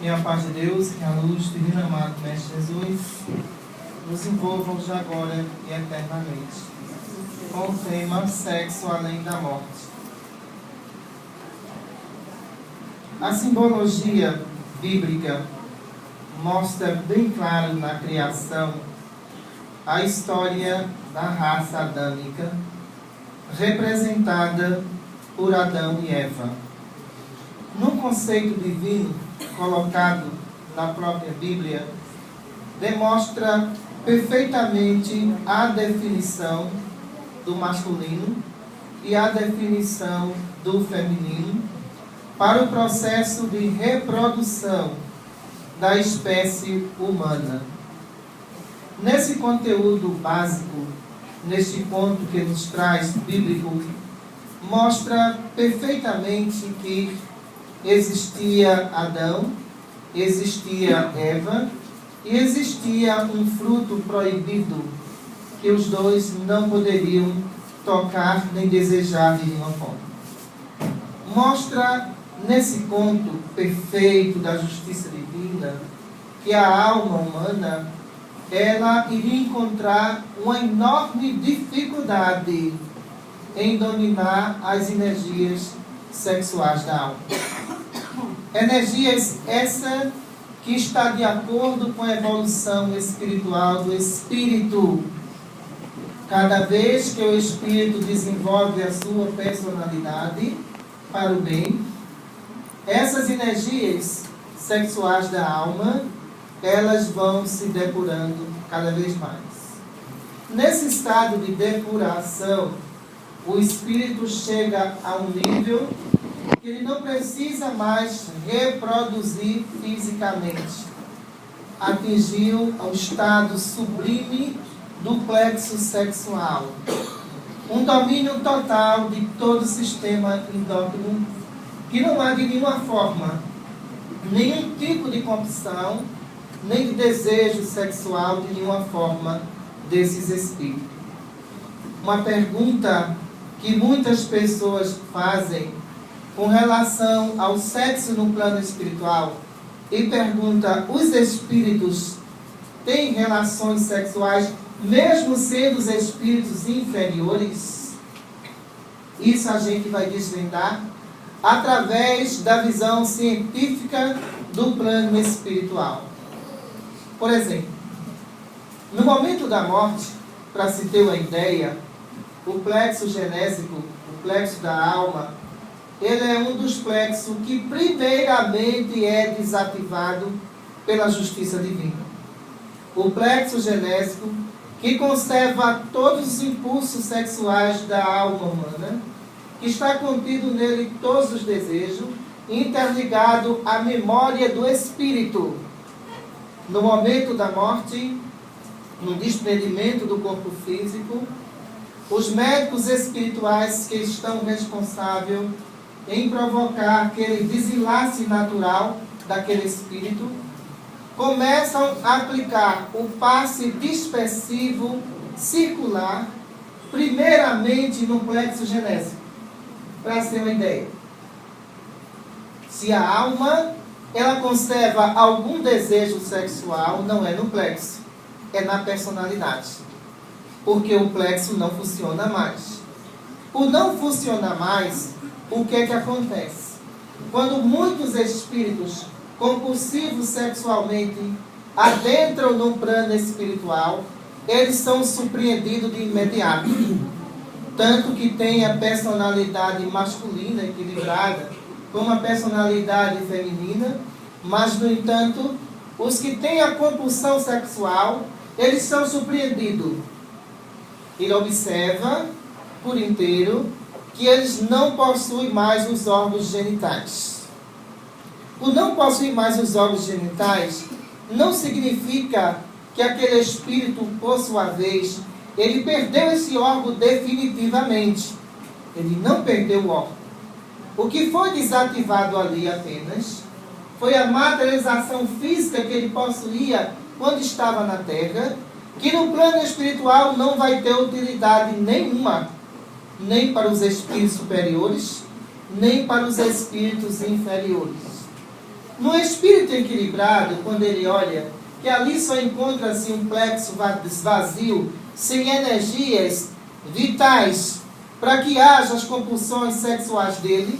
Que a paz de Deus, que a luz do divino amado Mestre Jesus nos envolvam já agora e eternamente. Com o tema Sexo além da morte. A simbologia bíblica mostra bem claro na criação a história da raça adâmica, representada por Adão e Eva. No conceito divino colocado na própria Bíblia, demonstra perfeitamente a definição do masculino e a definição do feminino para o processo de reprodução da espécie humana. Nesse conteúdo básico, neste ponto que nos traz bíblico, mostra perfeitamente que existia Adão, existia Eva e existia um fruto proibido que os dois não poderiam tocar nem desejar de nenhuma forma. Mostra nesse ponto perfeito da justiça divina que a alma humana ela iria encontrar uma enorme dificuldade em dominar as energias sexuais da alma. Energias essa que está de acordo com a evolução espiritual do espírito. Cada vez que o espírito desenvolve a sua personalidade para o bem, essas energias sexuais da alma, elas vão se depurando cada vez mais. Nesse estado de depuração, o espírito chega a um nível que ele não precisa mais reproduzir fisicamente. Atingiu ao estado sublime do plexo sexual. Um domínio total de todo o sistema endócrino, que não há de nenhuma forma nenhum tipo de compulsão, nem de desejo sexual de nenhuma forma desses espíritos. Uma pergunta que muitas pessoas fazem com relação ao sexo no plano espiritual e pergunta: os espíritos têm relações sexuais mesmo sendo os espíritos inferiores? Isso a gente vai desvendar através da visão científica do plano espiritual. Por exemplo, no momento da morte, para se ter uma ideia, o plexo genésico, o plexo da alma, ele é um dos plexos que primeiramente é desativado pela justiça divina. O plexo genésico, que conserva todos os impulsos sexuais da alma humana, que está contido nele todos os desejos, interligado à memória do espírito. No momento da morte, no desprendimento do corpo físico, os médicos espirituais que estão responsáveis em provocar aquele desenlace natural daquele espírito, começam a aplicar o passe dispersivo circular, primeiramente no plexo genésico. Para ter uma ideia, se a alma ela conserva algum desejo sexual, não é no plexo, é na personalidade, porque o plexo não funciona mais. Por não funcionar mais, o que é que acontece? Quando muitos espíritos compulsivos sexualmente adentram no plano espiritual, eles são surpreendidos de imediato. Tanto que tem a personalidade masculina equilibrada com a personalidade feminina, mas, no entanto, os que têm a compulsão sexual, eles são surpreendidos. Ele observa por inteiro que eles não possuem mais os órgãos genitais. O não possuir mais os órgãos genitais não significa que aquele espírito, por sua vez, ele perdeu esse órgão definitivamente. Ele não perdeu o órgão. O que foi desativado ali apenas foi a materialização física que ele possuía quando estava na Terra, que no plano espiritual não vai ter utilidade nenhuma, nem para os espíritos superiores, nem para os espíritos inferiores. No espírito equilibrado, quando ele olha que ali só encontra-se um plexo vazio, sem energias vitais para que haja as compulsões sexuais dele,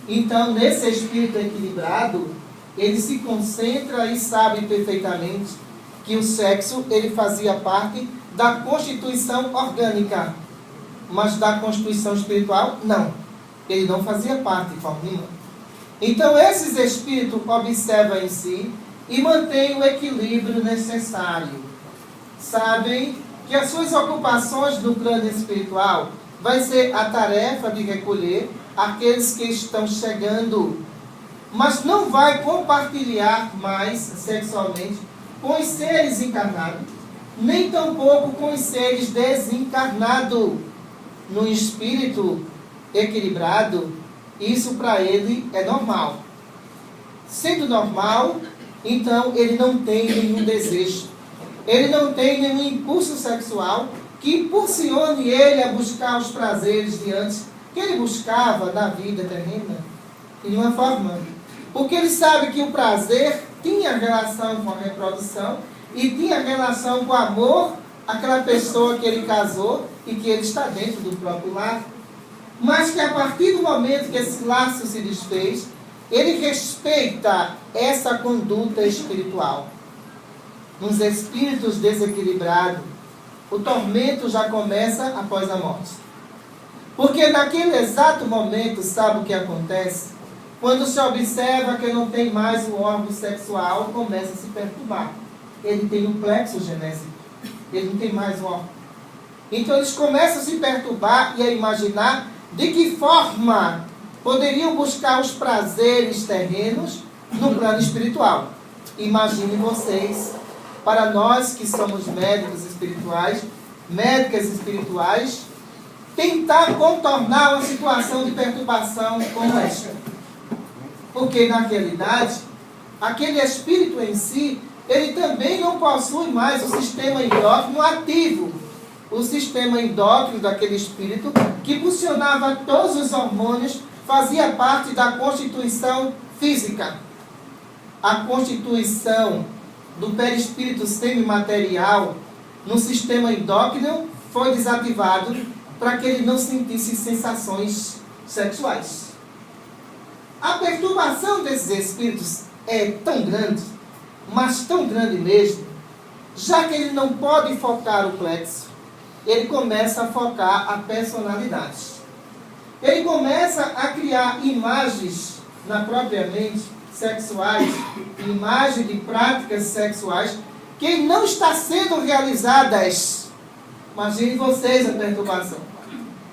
então nesse espírito equilibrado, ele se concentra e sabe perfeitamente que o sexo ele fazia parte da constituição orgânica, mas da constituição espiritual, não. Ele não fazia parte de forma nenhuma. Então, esses espíritos observam em si e mantêm o equilíbrio necessário. Sabem que as suas ocupações no plano espiritual vai ser a tarefa de recolher aqueles que estão chegando, mas não vai compartilhar mais sexualmente com os seres encarnados, nem tampouco com os seres desencarnados. No espírito equilibrado, isso para ele é normal. Sendo normal, então ele não tem nenhum desejo, ele não tem nenhum impulso sexual que impulsione ele a buscar os prazeres de antes que ele buscava na vida terrena, de nenhuma forma. Porque ele sabe que o prazer tinha relação com a reprodução e tinha relação com o amor àquela pessoa que ele casou e que ele está dentro do próprio lar. Mas que a partir do momento que esse laço se desfez, ele respeita essa conduta espiritual. Nos espíritos desequilibrados, o tormento já começa após a morte. Porque naquele exato momento, sabe o que acontece? Quando se observa que não tem mais o órgão sexual, começa a se perturbar. Ele tem um plexo genésico. Ele não tem mais o órgão. Então eles começam a se perturbar e a imaginar de que forma poderiam buscar os prazeres terrenos no plano espiritual. Imaginem vocês, para nós que somos médicos espirituais, médicas espirituais, tentar contornar uma situação de perturbação como esta. Porque, na realidade, aquele espírito em si, ele também não possui mais o sistema endócrino ativo. O sistema endócrino daquele espírito, que funcionava todos os hormônios, fazia parte da constituição física. A constituição do perispírito semimaterial no sistema endócrino foi desativado para que ele não sentisse sensações sexuais. A perturbação desses espíritos é tão grande, mas tão grande mesmo, já que ele não pode focar o plexo, ele começa a focar a personalidade. Ele começa a criar imagens na própria mente sexuais, imagens de práticas sexuais que não estão sendo realizadas. Imaginem vocês a perturbação.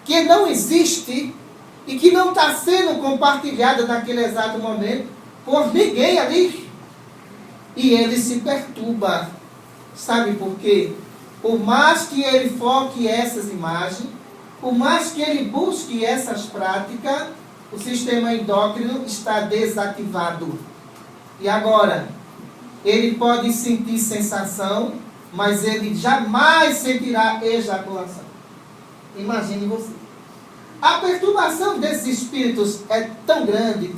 Que não existe e que não está sendo compartilhada naquele exato momento por ninguém ali. E ele se perturba. Sabe por quê? Por mais que ele foque essas imagens, por mais que ele busque essas práticas, o sistema endócrino está desativado. E agora, ele pode sentir sensação, mas ele jamais sentirá ejaculação. Imagine você. A perturbação desses espíritos é tão grande,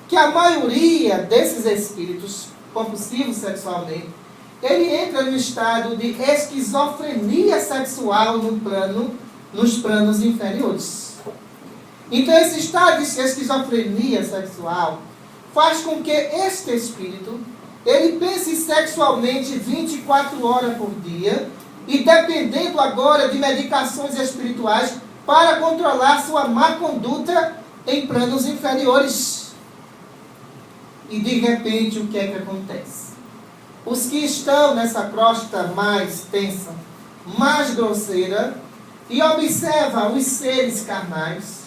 que a maioria desses espíritos compulsivos sexualmente, ele entra no estado de esquizofrenia sexual nos planos inferiores. Então, esse estado de esquizofrenia sexual faz com que este espírito, ele pense sexualmente 24 horas por dia e dependendo agora de medicações espirituais para controlar sua má conduta em planos inferiores. E de repente, o que é que acontece? Os que estão nessa crosta mais tensa, mais grosseira, e observa os seres carnais,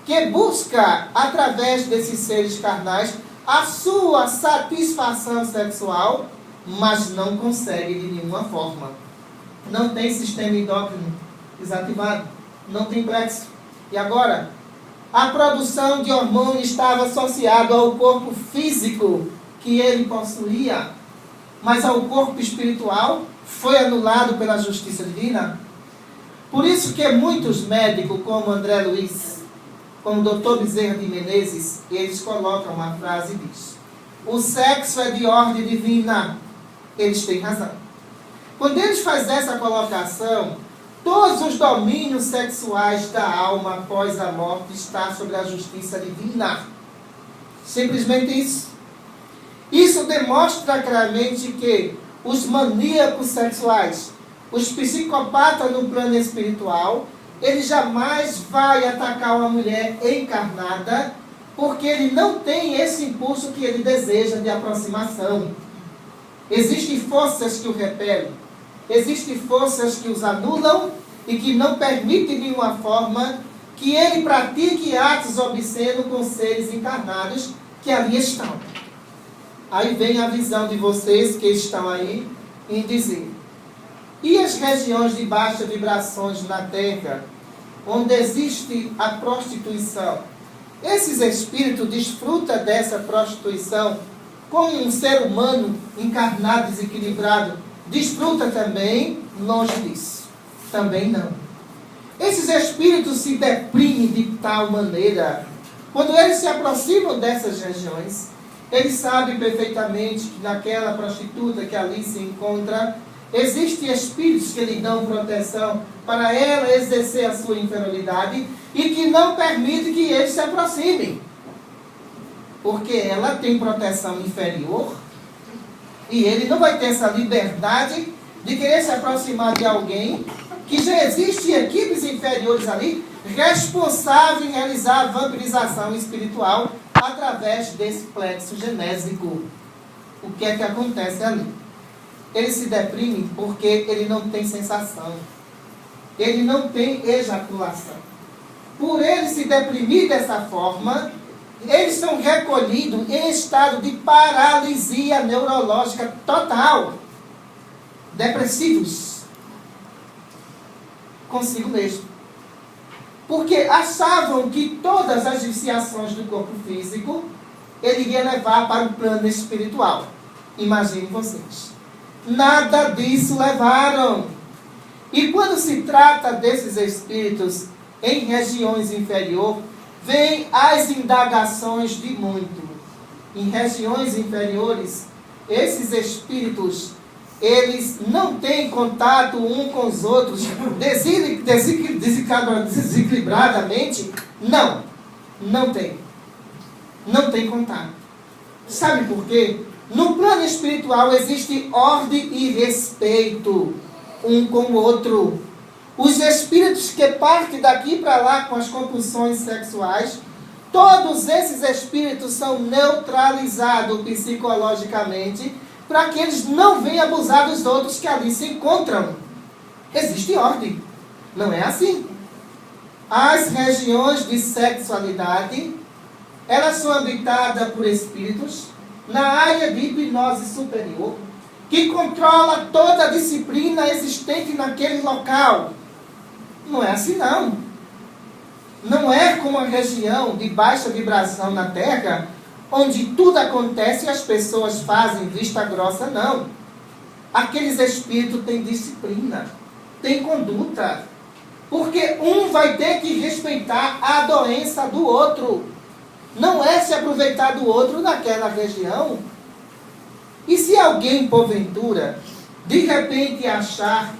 que busca, através desses seres carnais, a sua satisfação sexual, mas não consegue de nenhuma forma. Não tem sistema endócrino desativado, não tem plexo. E agora, a produção de hormônio estava associada ao corpo físico que ele possuía, mas ao corpo espiritual foi anulado pela justiça divina. Por isso que muitos médicos, como André Luiz, como o Dr. Bezerra de Menezes, eles colocam uma frase e diz: o sexo é de ordem divina. Eles têm razão. Quando eles fazem essa colocação, todos os domínios sexuais da alma após a morte estão sobre a justiça divina. Simplesmente isso. Isso demonstra claramente que os maníacos sexuais, os psicopatas no plano espiritual, ele jamais vai atacar uma mulher encarnada, porque ele não tem esse impulso que ele deseja de aproximação. Existem forças que o repelem, existem forças que os anulam e que não permitem de nenhuma forma que ele pratique atos obscenos com seres encarnados que ali estão. Aí vem a visão de vocês que estão aí em dizer: e as regiões de baixa vibrações na Terra, onde existe a prostituição? Esses espíritos desfrutam dessa prostituição como um ser humano encarnado, desequilibrado, desfruta também? Longe disso. Também não. Esses espíritos se deprimem de tal maneira, quando eles se aproximam dessas regiões, eles sabem perfeitamente que naquela prostituta que ali se encontra, existem espíritos que lhe dão proteção para ela exercer a sua inferioridade e que não permitem que eles se aproximem. Porque ela tem proteção inferior e ele não vai ter essa liberdade de querer se aproximar de alguém que já existe equipes inferiores ali responsáveis em realizar a vampirização espiritual através desse plexo genésico. O que é que acontece ali? Ele se deprime porque ele não tem sensação. Ele não tem ejaculação. Por ele se deprimir dessa forma, eles são recolhidos em estado de paralisia neurológica total. Depressivos. Consigo mesmo. Porque achavam que todas as viciações do corpo físico ele iria levar para o plano espiritual. Imaginem vocês. Nada disso levaram. E quando se trata desses espíritos em regiões inferiores, vêm as indagações de muito. Em regiões inferiores, esses espíritos, eles não têm contato um com os outros desequilibradamente. Não tem. Não tem contato. Sabe por quê? No plano espiritual existe ordem e respeito um com o outro. Os espíritos que partem daqui para lá com as compulsões sexuais, todos esses espíritos são neutralizados psicologicamente para que eles não venham abusar dos outros que ali se encontram. Existe ordem. Não é assim. As regiões de sexualidade, elas são habitadas por espíritos na área de hipnose superior, que controla toda a disciplina existente naquele local. Não é assim, não. Não é como a região de baixa vibração na Terra, onde tudo acontece e as pessoas fazem vista grossa, não. Aqueles espíritos têm disciplina, têm conduta, porque um vai ter que respeitar a doença do outro. Não é se aproveitar do outro naquela região. E se alguém, porventura, de repente achar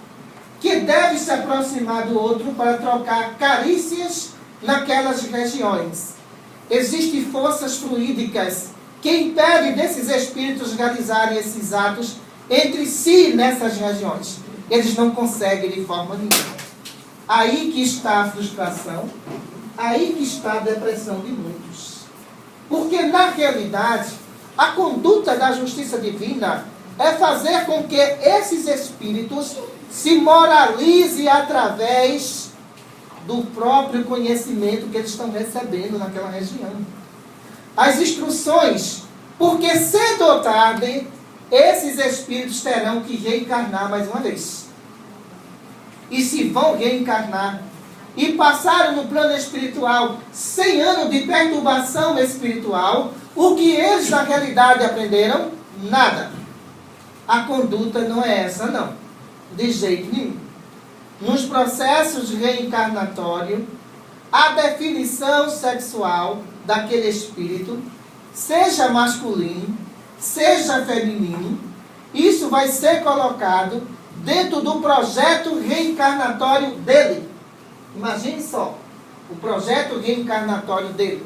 que deve se aproximar do outro para trocar carícias naquelas regiões, existem forças fluídicas que impedem desses espíritos realizarem esses atos entre si nessas regiões. Eles não conseguem de forma nenhuma. Aí que está a frustração, aí que está a depressão de muitos. Porque, na realidade, a conduta da justiça divina é fazer com que esses espíritos se moralizem através do próprio conhecimento que eles estão recebendo naquela região. As instruções, porque cedo ou tarde, esses espíritos terão que reencarnar mais uma vez. E se vão reencarnar e passaram no plano espiritual 100 anos de perturbação espiritual, o que eles na realidade aprenderam? Nada. A conduta não é essa, não. De jeito nenhum. Nos processos reencarnatórios, a definição sexual daquele espírito, seja masculino, seja feminino, isso vai ser colocado dentro do projeto reencarnatório dele. Imagine só, o projeto reencarnatório dele.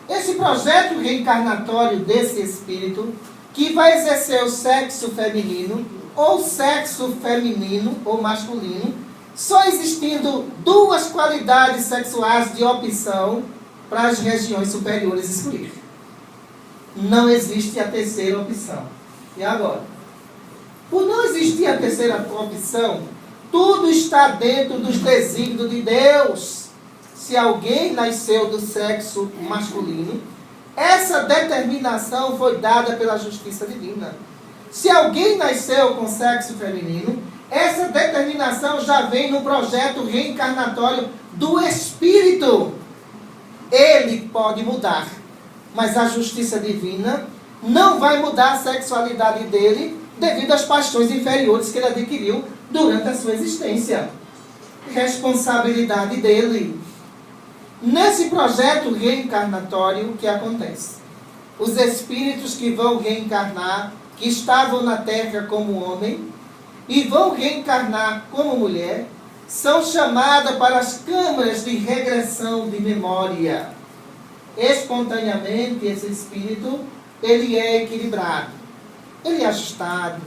Esse projeto reencarnatório desse espírito, que vai exercer o sexo feminino, ou sexo feminino ou masculino, só existindo duas qualidades sexuais de opção para as regiões superiores escolher. Não existe a terceira opção. E agora? Por não existir a terceira opção, tudo está dentro dos desígnios de Deus. Se alguém nasceu do sexo masculino, essa determinação foi dada pela justiça divina. Se alguém nasceu com sexo feminino, essa determinação já vem no projeto reencarnatório do Espírito. Ele pode mudar, mas a justiça divina não vai mudar a sexualidade dele devido às paixões inferiores que ele adquiriu durante a sua existência. Responsabilidade dele. Nesse projeto reencarnatório, o que acontece? Os espíritos que vão reencarnar, que estavam na Terra como homem, e vão reencarnar como mulher, são chamadas para as câmaras de regressão de memória. Espontaneamente, esse espírito, ele é equilibrado, ele é ajustado.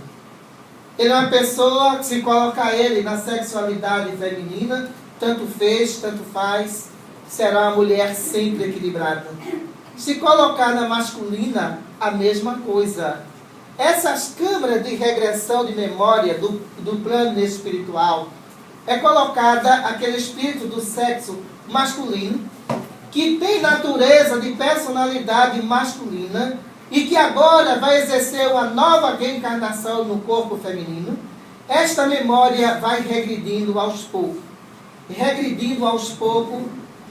Ele é uma pessoa que, se colocar ele na sexualidade feminina, tanto fez, tanto faz, será uma mulher sempre equilibrada. Se colocar na masculina, a mesma coisa. Essas câmaras de regressão de memória do plano espiritual é colocada aquele espírito do sexo masculino que tem natureza de personalidade masculina e que agora vai exercer uma nova reencarnação no corpo feminino. Esta memória vai regredindo aos poucos,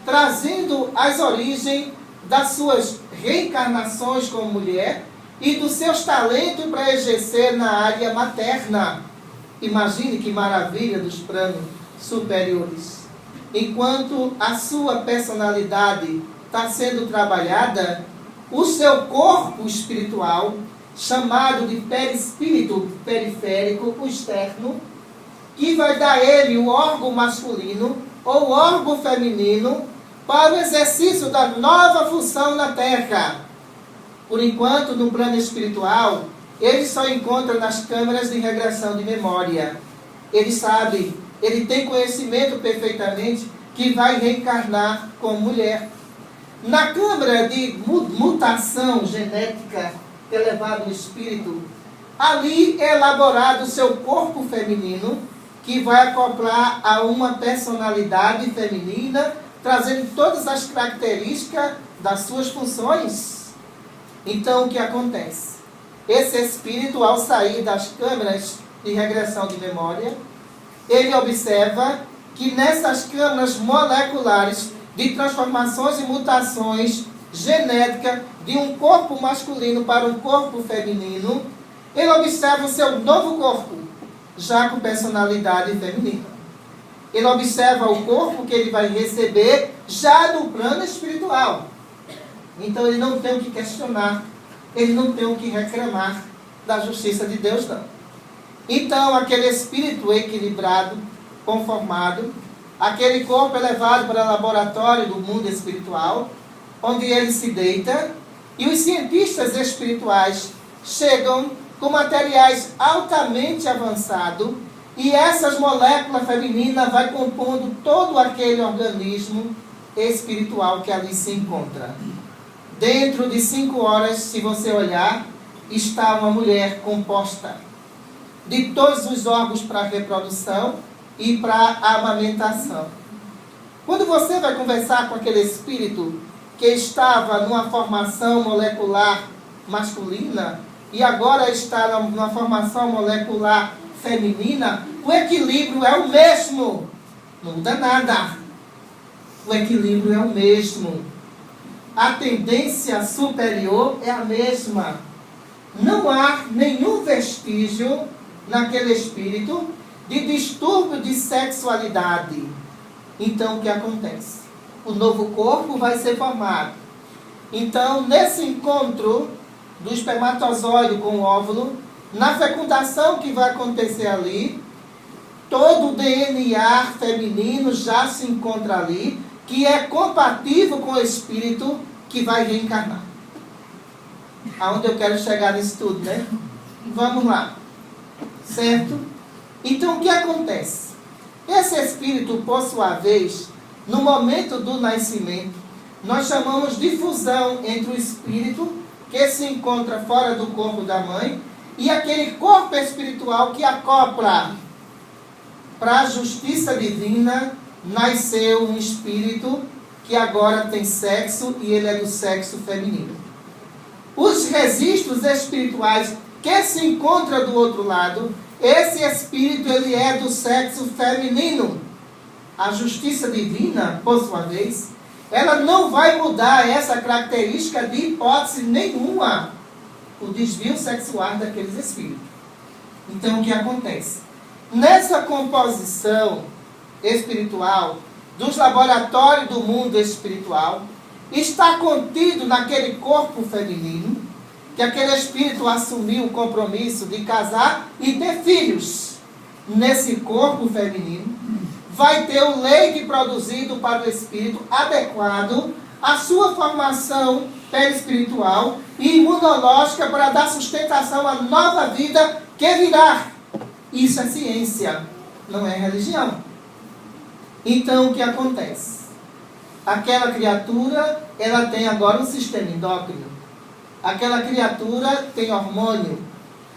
trazendo as origens das suas reencarnações como mulher e dos seus talentos para exercer na área materna. Imagine que maravilha dos planos superiores. Enquanto a sua personalidade está sendo trabalhada, o seu corpo espiritual, chamado de perispírito periférico, o externo, que vai dar a ele o órgão masculino ou órgão feminino para o exercício da nova função na Terra. Por enquanto, no plano espiritual, ele só encontra nas câmaras de regressão de memória. Ele sabe, ele tem conhecimento perfeitamente que vai reencarnar como mulher. Na câmara de mutação genética elevado no espírito, ali é elaborado o seu corpo feminino, que vai acoplar a uma personalidade feminina, trazendo todas as características das suas funções. Então, o que acontece? Esse espírito, ao sair das câmaras de regressão de memória, ele observa que nessas câmaras moleculares de transformações e mutações genéticas de um corpo masculino para um corpo feminino, ele observa o seu novo corpo, já com personalidade feminina. Ele observa o corpo que ele vai receber já no plano espiritual. Então ele não tem o que questionar, ele não tem o que reclamar da justiça de Deus, não. Então aquele espírito equilibrado, conformado, aquele corpo elevado para o laboratório do mundo espiritual, onde ele se deita, e os cientistas espirituais chegam com materiais altamente avançados, e essas moléculas femininas vai compondo todo aquele organismo espiritual que ali se encontra. Dentro de 5 horas, se você olhar, está uma mulher composta de todos os órgãos para a reprodução e para a amamentação. Quando você vai conversar com aquele espírito que estava numa formação molecular masculina e agora está numa formação molecular feminina, o equilíbrio é o mesmo. Não muda nada. O equilíbrio é o mesmo. A tendência superior é a mesma. Não há nenhum vestígio naquele espírito de distúrbio de sexualidade. Então, o que acontece? O novo corpo vai ser formado. Então, nesse encontro do espermatozoide com o óvulo, na fecundação que vai acontecer ali, todo o DNA feminino já se encontra ali, que é compatível com o espírito que vai reencarnar. Aonde eu quero chegar nisso tudo, né? Vamos lá. Certo? Então, o que acontece? Esse espírito, por sua vez, no momento do nascimento, nós chamamos de fusão entre o espírito que se encontra fora do corpo da mãe e aquele corpo espiritual que acopla para a justiça divina. Nasceu um espírito que agora tem sexo e ele é do sexo feminino. Os registros espirituais que se encontram do outro lado, esse espírito ele é do sexo feminino. A justiça divina, por sua vez, ela não vai mudar essa característica de hipótese nenhuma, o desvio sexual daqueles espíritos. Então, o que acontece? Nessa composição espiritual, dos laboratórios do mundo espiritual, está contido naquele corpo feminino, que aquele espírito assumiu o compromisso de casar e ter filhos. Nesse corpo feminino, vai ter o leite produzido para o espírito adequado à sua formação perispiritual e imunológica para dar sustentação à nova vida que virá. Isso é ciência, não é religião. Então, o que acontece? Aquela criatura, ela tem agora um sistema endócrino. Aquela criatura tem hormônio.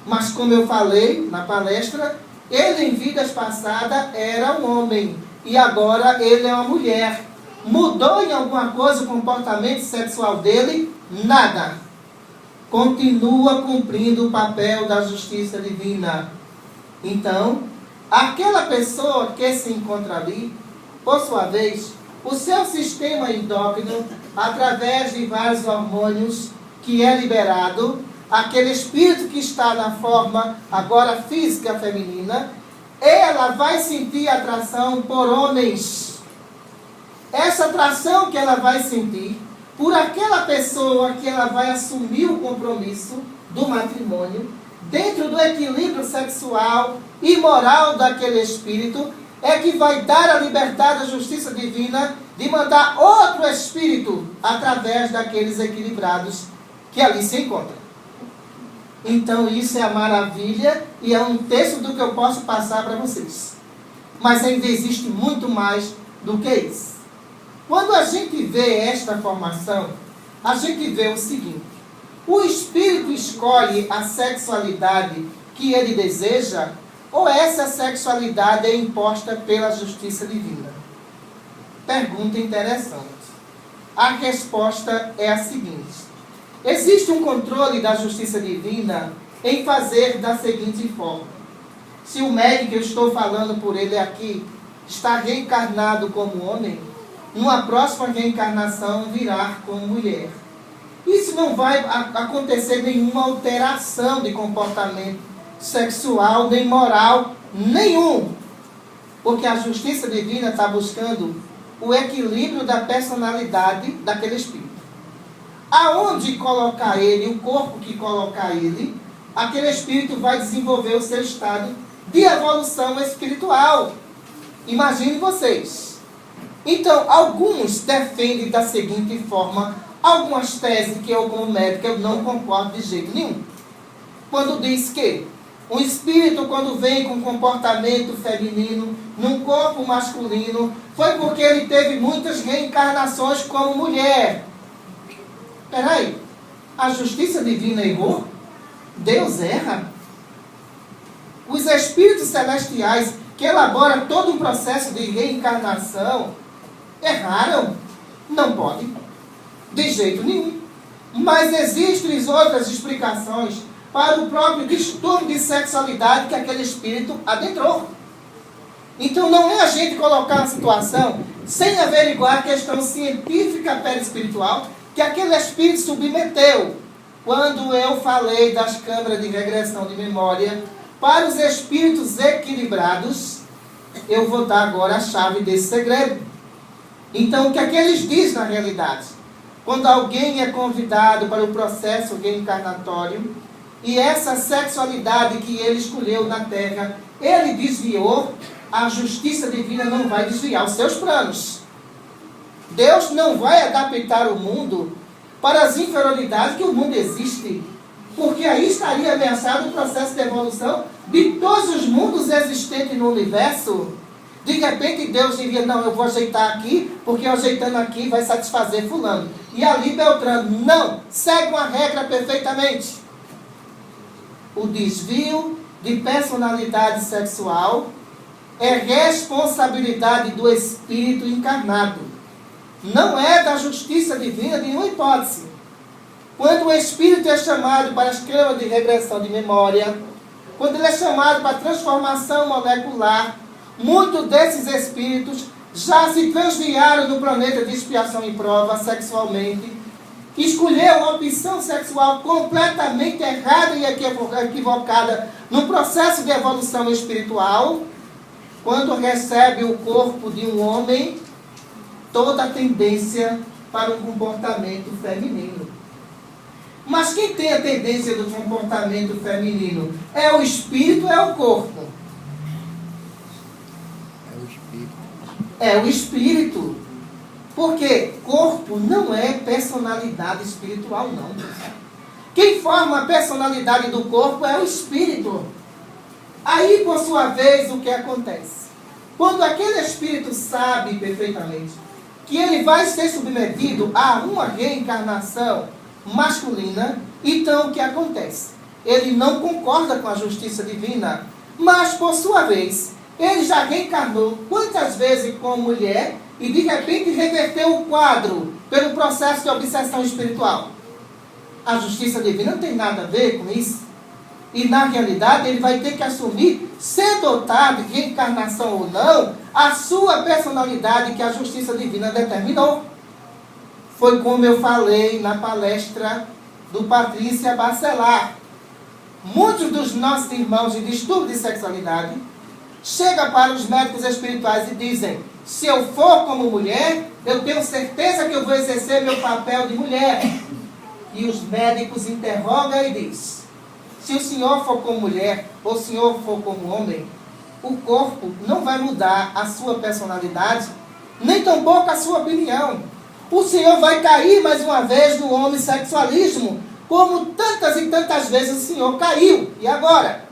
Mas, como eu falei na palestra, ele em vidas passadas era um homem. E agora ele é uma mulher. Mudou em alguma coisa o comportamento sexual dele? Nada. Continua cumprindo o papel da justiça divina. Então, aquela pessoa que se encontra ali, por sua vez, o seu sistema endócrino, através de vários hormônios que é liberado, aquele espírito que está na forma agora física feminina, ela vai sentir atração por homens. Essa atração que ela vai sentir por aquela pessoa que ela vai assumir o compromisso do matrimônio, dentro do equilíbrio sexual e moral daquele espírito, é que vai dar a liberdade à justiça divina de mandar outro espírito através daqueles equilibrados que ali se encontram. Então isso é a maravilha e é um terço do que eu posso passar para vocês. Mas ainda existe muito mais do que isso. Quando a gente vê esta formação, a gente vê o seguinte: o espírito escolhe a sexualidade que ele deseja, ou essa sexualidade é imposta pela justiça divina? Pergunta interessante. A resposta é a seguinte: existe um controle da justiça divina em fazer da seguinte forma: se o médico que eu estou falando por ele aqui está reencarnado como homem, numa próxima reencarnação virá como mulher. Isso não vai acontecer nenhuma alteração de comportamento sexual, nem moral, nenhum. Porque a justiça divina está buscando o equilíbrio da personalidade daquele espírito. Aonde colocar ele, o corpo que colocar ele, aquele espírito vai desenvolver o seu estado de evolução espiritual. Imaginem vocês. Então, alguns defendem da seguinte forma algumas teses que eu, como médico, eu não concordo de jeito nenhum. Quando diz que um espírito, quando vem com comportamento feminino, num corpo masculino, foi porque ele teve muitas reencarnações como mulher. Peraí, a justiça divina errou? Deus erra? Os espíritos celestiais que elaboram todo um processo de reencarnação erraram? Não pode. De jeito nenhum. Mas existem outras explicações para o próprio distúrbio de sexualidade que aquele espírito adentrou. Então não é a gente colocar uma situação sem averiguar a questão científica perispiritual que aquele espírito submeteu. Quando eu falei das câmaras de regressão de memória para os espíritos equilibrados, eu vou dar agora a chave desse segredo. Então, o que é que eles dizem na realidade? quando alguém é convidado para o processo reencarnatório, e essa sexualidade que ele escolheu na Terra, ele desviou, a justiça divina não vai desviar os seus planos. Deus não vai adaptar o mundo para as inferioridades que o mundo existe, porque aí estaria ameaçado o processo de evolução de todos os mundos existentes no universo. De repente Deus diria, não, eu vou ajeitar aqui, porque ajeitando aqui vai satisfazer fulano. E ali Beltrano, não, segue uma regra perfeitamente. O desvio de personalidade sexual é responsabilidade do espírito encarnado. Não é da justiça divina de nenhuma hipótese. Quando o espírito é chamado para a escreva de regressão de memória, quando ele é chamado para a transformação molecular, muitos desses espíritos já se transviaram no planeta de expiação e prova sexualmente, escolheu uma opção sexual completamente errada e equivocada no processo de evolução espiritual. Quando recebe o corpo de um homem, toda a tendência para um comportamento feminino. Mas quem tem a tendência do comportamento feminino? É o espírito ou é o corpo? É o espírito. Porque corpo não é personalidade espiritual, não. Quem forma a personalidade do corpo é o espírito. Aí, por sua vez, o que acontece? Quando aquele espírito sabe perfeitamente que ele vai ser submetido a uma reencarnação masculina, então o que acontece? Ele não concorda com a justiça divina, mas, por sua vez, ele já reencarnou quantas vezes como mulher e de repente reverteu o quadro pelo processo de obsessão espiritual. A justiça divina não tem nada a ver com isso. E na realidade ele vai ter que assumir, ser dotado de reencarnação ou não, a sua personalidade que a justiça divina determinou. Foi como eu falei na palestra do Patrícia Bacelar. Muitos dos nossos irmãos de distúrbio de sexualidade chegam para os médicos espirituais e dizem: se eu for como mulher, eu tenho certeza que eu vou exercer meu papel de mulher. E os médicos interrogam e dizem: se o senhor for como mulher ou o senhor for como homem, o corpo não vai mudar a sua personalidade, nem tampouco a sua opinião. O senhor vai cair mais uma vez no homossexualismo, como tantas e tantas vezes o senhor caiu. E agora?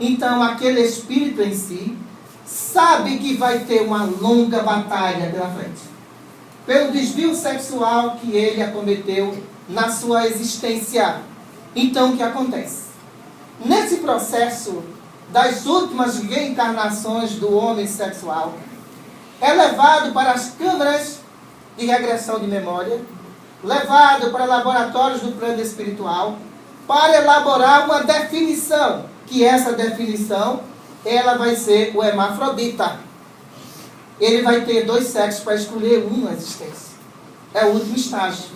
Então aquele espírito em si sabe que vai ter uma longa batalha pela frente, pelo desvio sexual que ele acometeu na sua existência. Então o que acontece? Nesse processo das últimas reencarnações do homem sexual, é levado para as câmaras de regressão de memória, levado para laboratórios do plano espiritual, para elaborar uma definição, que essa definição, ela vai ser o hermafrodita. Ele vai ter dois sexos para escolher uma existência. É o último estágio.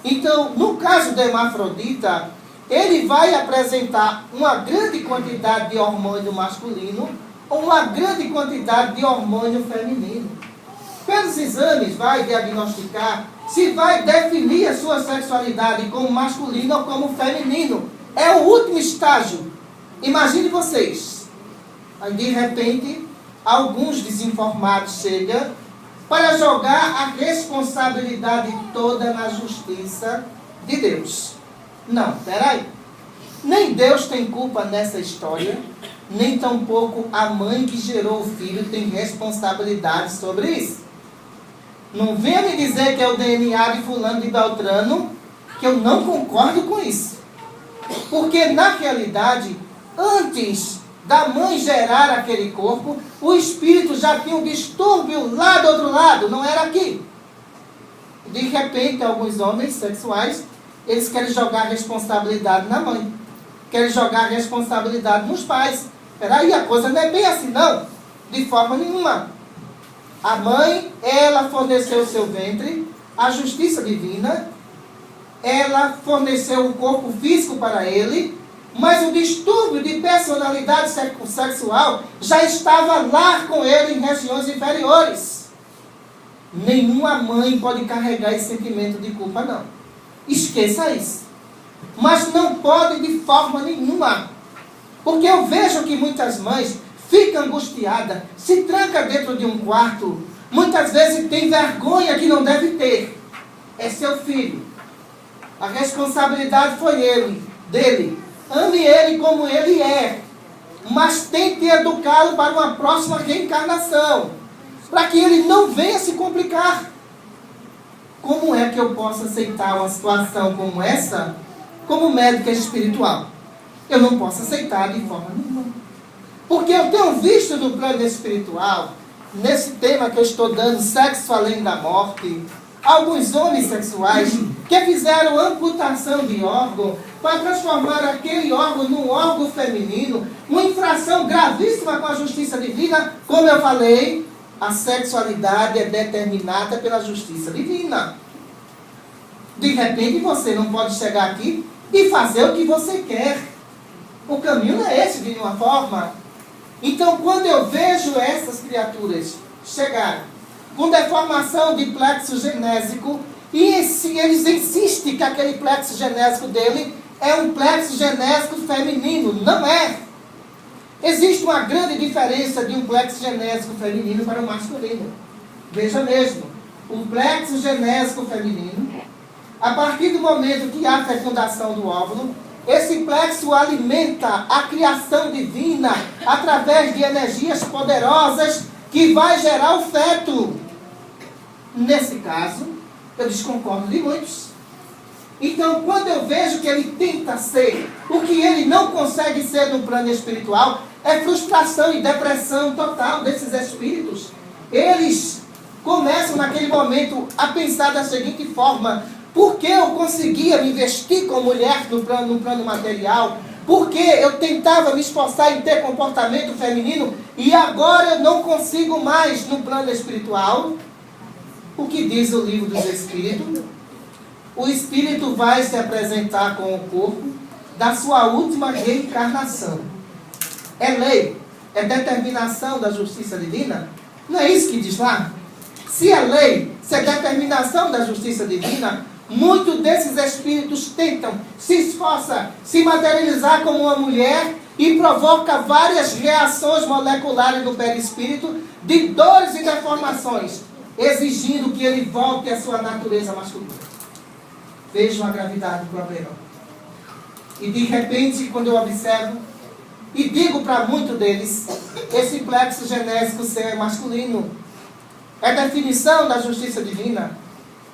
Então, no caso do hermafrodita, ele vai apresentar uma grande quantidade de hormônio masculino ou uma grande quantidade de hormônio feminino. Pelos exames, vai diagnosticar se vai definir a sua sexualidade como masculino ou como feminino. É o último estágio. Imagine vocês. Aí, de repente, alguns desinformados chegam para jogar a responsabilidade toda na justiça de Deus. Não, peraí. Nem Deus tem culpa nessa história, nem tampouco a mãe que gerou o filho tem responsabilidade sobre isso. Não venha me dizer que é o DNA de fulano de Beltrano, que eu não concordo com isso. Porque, na realidade, antes da mãe gerar aquele corpo, o espírito já tinha um distúrbio lá do outro lado, não era aqui. De repente, alguns homens sexuais, eles querem jogar a responsabilidade na mãe, querem jogar a responsabilidade nos pais. Peraí, a coisa não é bem assim, não, de forma nenhuma. A mãe, ela forneceu o seu ventre, a justiça divina, ela forneceu o corpo físico para ele, mas o distúrbio de personalidade sexual já estava lá com ele em regiões inferiores. Nenhuma mãe pode carregar esse sentimento de culpa, não. Esqueça isso. Mas não pode de forma nenhuma. Porque eu vejo que muitas mães ficam angustiadas, se trancam dentro de um quarto, muitas vezes tem vergonha que não deve ter. É seu filho. A responsabilidade foi dele. Ame ele como ele é. Mas tente educá-lo para uma próxima reencarnação, para que ele não venha se complicar. Como é que eu posso aceitar uma situação como essa como médica espiritual? Eu não posso aceitar de forma nenhuma. Porque eu tenho visto no plano espiritual, nesse tema que eu estou dando, sexo além da morte, alguns homens sexuais que fizeram amputação de órgão para transformar aquele órgão num órgão feminino, uma infração gravíssima com a justiça divina. Como eu falei, a sexualidade é determinada pela justiça divina. De repente você não pode chegar aqui e fazer o que você quer. O caminho não é esse, de nenhuma forma. Então, quando eu vejo essas criaturas chegarem com deformação de plexo genésico, e eles insistem que aquele plexo genésico dele é um plexo genésico feminino. Não é. Existe uma grande diferença de um plexo genésico feminino para o masculino. Veja mesmo, o plexo genésico feminino, a partir do momento que há a fecundação do óvulo, esse plexo alimenta a criação divina através de energias poderosas que vai gerar o feto. Nesse caso, eu desconcordo de muitos. Então, quando eu vejo que ele tenta ser o que ele não consegue ser no plano espiritual, é frustração e depressão total desses espíritos. Eles começam naquele momento a pensar da seguinte forma: por que eu conseguia me vestir como mulher no plano material? Por que eu tentava me esforçar em ter comportamento feminino e agora eu não consigo mais no plano espiritual? O que diz o livro dos Espíritos? O Espírito vai se apresentar com o corpo da sua última reencarnação. É lei? É determinação da justiça divina? Não é isso que diz lá? Se é lei, se é determinação da justiça divina, muitos desses espíritos tentam, se esforçam, se materializar como uma mulher e provoca várias reações moleculares no perispírito de dores e deformações, exigindo que ele volte à sua natureza masculina. Vejam a gravidade do problema. E de repente, quando eu observo, e digo para muitos deles, esse plexo genésico ser masculino é definição da justiça divina.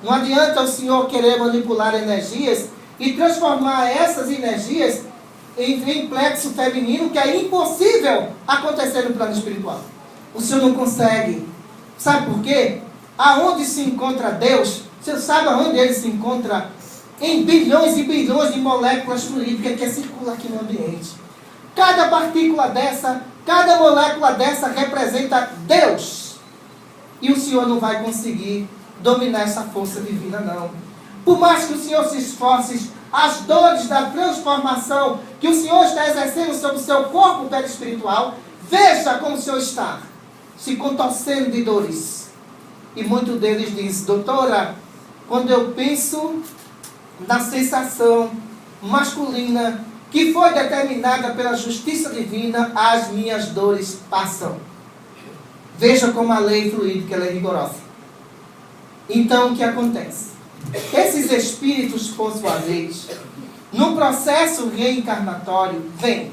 Não adianta o Senhor querer manipular energias e transformar essas energias em plexo feminino, que é impossível acontecer no plano espiritual. O Senhor não consegue. Sabe por quê? Aonde se encontra Deus, você sabe aonde ele se encontra? Em bilhões e bilhões de moléculas fluídicas que circulam aqui no ambiente. Cada partícula dessa, cada molécula dessa representa Deus. E o Senhor não vai conseguir dominar essa força divina, não. Por mais que o Senhor se esforce, as dores da transformação que o Senhor está exercendo sobre o seu corpo perispiritual, veja como o Senhor está se contorcendo de dores. E muitos deles dizem: doutora, quando eu penso na sensação masculina que foi determinada pela justiça divina, as minhas dores passam. Veja como a lei fluídica ela é rigorosa. Então, o que acontece? Esses espíritos, por sua vez, no processo reencarnatório, vêm.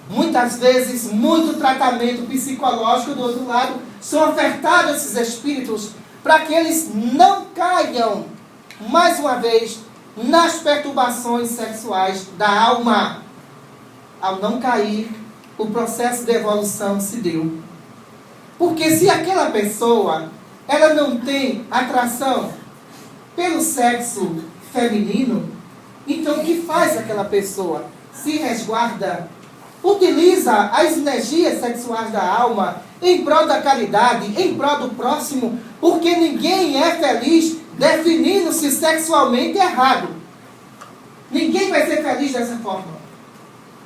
Muitas vezes, muito tratamento psicológico do outro lado, são ofertados esses espíritos para que eles não caiam, mais uma vez, nas perturbações sexuais da alma. Ao não cair, o processo de evolução se deu. Porque se aquela pessoa ela não tem atração pelo sexo feminino, então o que faz aquela pessoa? Se resguarda, utiliza as energias sexuais da alma em prol da caridade, em prol do próximo, porque ninguém é feliz definindo-se sexualmente errado. Ninguém vai ser feliz dessa forma.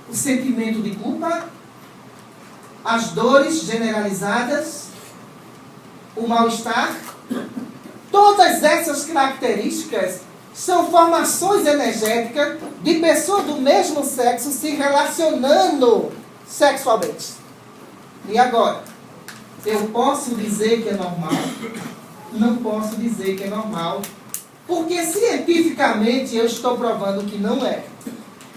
O sentimento de culpa, as dores generalizadas, o mal-estar. Todas essas características são formações energéticas de pessoas do mesmo sexo se relacionando sexualmente. E agora? Eu posso dizer que é normal? Não posso dizer que é normal, porque cientificamente eu estou provando que não é.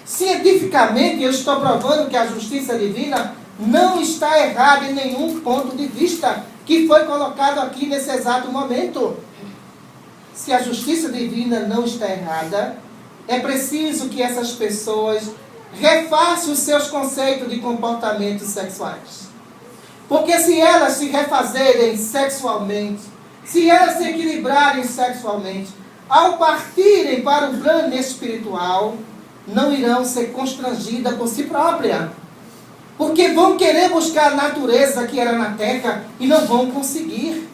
Cientificamente eu estou provando que a justiça divina não está errada em nenhum ponto de vista que foi colocado aqui nesse exato momento. Se a justiça divina não está errada, é preciso que essas pessoas refaçam os seus conceitos de comportamentos sexuais. Porque se elas se refazerem sexualmente, se elas se equilibrarem sexualmente, ao partirem para o plano espiritual, não irão ser constrangidas por si próprias. Porque vão querer buscar a natureza que era na terra e não vão conseguir.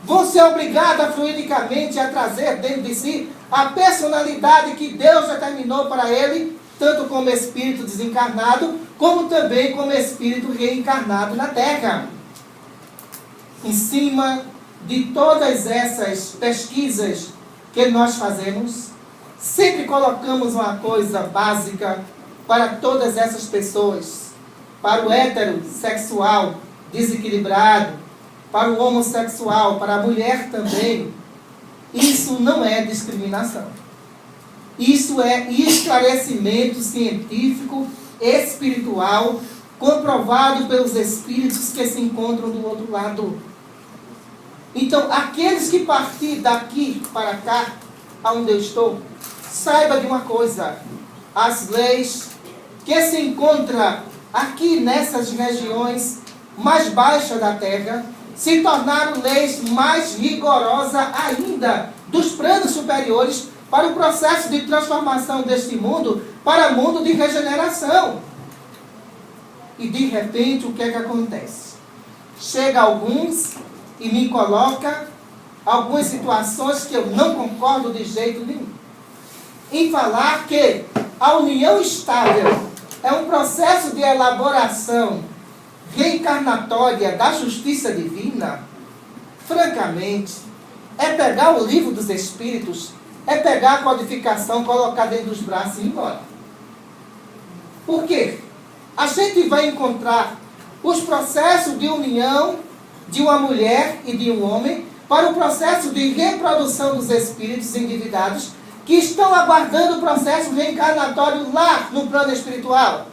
Vão ser obrigadas fluidicamente a trazer dentro de si a personalidade que Deus determinou para ele, tanto como espírito desencarnado, como também como espírito reencarnado na terra. Em cima de todas essas pesquisas que nós fazemos, sempre colocamos uma coisa básica para todas essas pessoas. Para o heterossexual desequilibrado, para o homossexual, para a mulher também, isso não é discriminação. Isso é esclarecimento científico, espiritual, comprovado pelos espíritos que se encontram do outro lado. Então, aqueles que partir daqui para cá, aonde eu estou, saiba de uma coisa: as leis que se encontram aqui nessas regiões mais baixas da terra se tornaram leis mais rigorosas ainda dos planos superiores para o processo de transformação deste mundo para mundo de regeneração. E de repente, o que é que acontece? Chega alguns e me coloca algumas situações que eu não concordo de jeito nenhum. Em falar que a união estável é um processo de elaboração reencarnatória da justiça divina, francamente, é pegar o livro dos Espíritos, é pegar a codificação, colocar dentro dos braços e ir embora. Por quê? A gente vai encontrar os processos de união de uma mulher e de um homem para o processo de reprodução dos espíritos endividados que estão aguardando o processo reencarnatório lá no plano espiritual.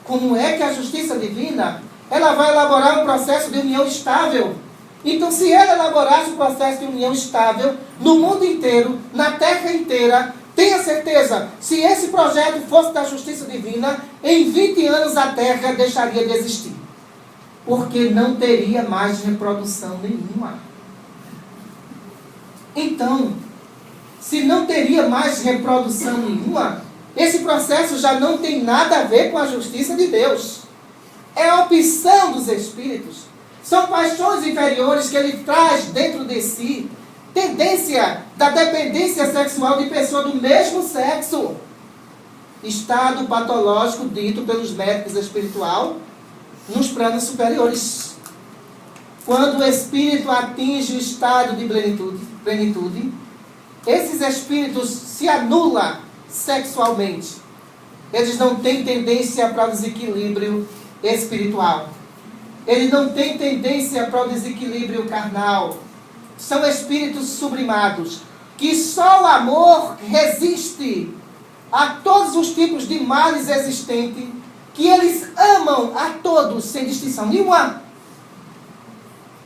Como é que a justiça divina ela vai elaborar um processo de união estável? Então, se ela elaborasse um processo de união estável no mundo inteiro, na terra inteira, tenha certeza, se esse projeto fosse da justiça divina, em 20 anos a terra deixaria de existir. Porque não teria mais reprodução nenhuma. Então, se não teria mais reprodução nenhuma, esse processo já não tem nada a ver com a justiça de Deus. É a opção dos espíritos. São paixões inferiores que ele traz dentro de si. Tendência da dependência sexual de pessoas do mesmo sexo. Estado patológico dito pelos médicos espirituais nos planos superiores. Quando o espírito atinge o estado de plenitude, esses espíritos se anulam sexualmente. Eles não têm tendência para o desequilíbrio espiritual. Eles não têm tendência para o desequilíbrio carnal. São espíritos sublimados, que só o amor resiste a todos os tipos de males existentes, que eles amam a todos sem distinção nenhuma.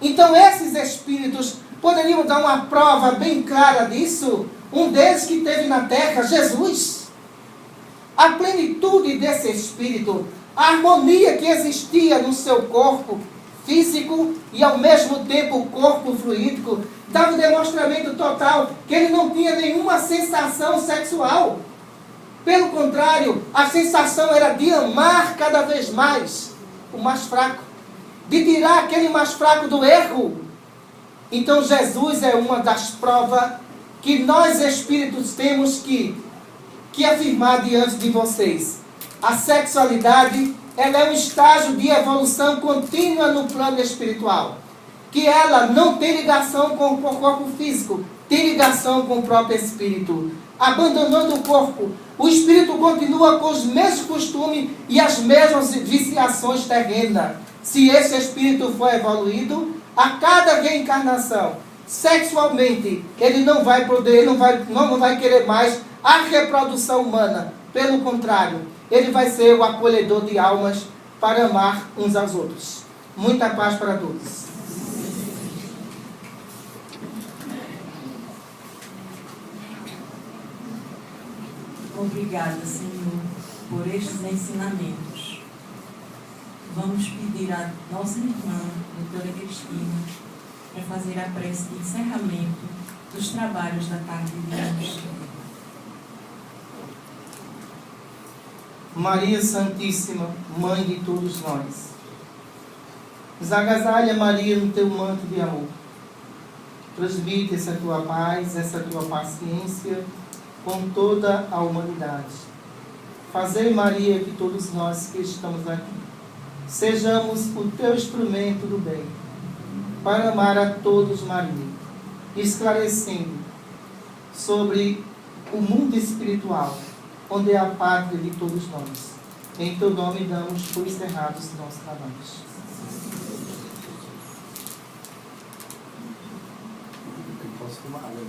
Então esses espíritos poderiam dar uma prova bem clara disso. Um deles que teve na terra, Jesus. A plenitude desse espírito, a harmonia que existia no seu corpo físico e ao mesmo tempo o corpo fluídico, dava um demonstramento total que ele não tinha nenhuma sensação sexual. Pelo contrário, a sensação era de amar cada vez mais o mais fraco, de tirar aquele mais fraco do erro. Então Jesus é uma das provas que nós espíritos temos que afirmar diante de vocês. A sexualidade, ela é um estágio de evolução contínua no plano espiritual. que ela não tem ligação com o corpo físico, tem ligação com o próprio espírito. Abandonando o corpo, o espírito continua com os mesmos costumes e as mesmas viciações terrenas. Se esse espírito for evoluído, a cada reencarnação, sexualmente, ele não vai poder, não vai querer mais a reprodução humana. Pelo contrário, ele vai ser o acolhedor de almas para amar uns aos outros. Muita paz para todos. Obrigada, Senhor, por estes ensinamentos. Vamos pedir à nossa irmã, doutora Cristina, para fazer a prece de encerramento dos trabalhos da tarde de hoje. Maria Santíssima, Mãe de todos nós, nos agasalha, Maria, no teu manto de amor. Transmite essa tua paz, essa tua paciência com toda a humanidade. Fazei, Maria, que todos nós que estamos aqui sejamos o teu instrumento do bem, para amar a todos, Maria, esclarecendo sobre o mundo espiritual, onde é a pátria de todos nós. Em teu nome damos por encerrados os nossos trabalhos. Eu posso tomar água.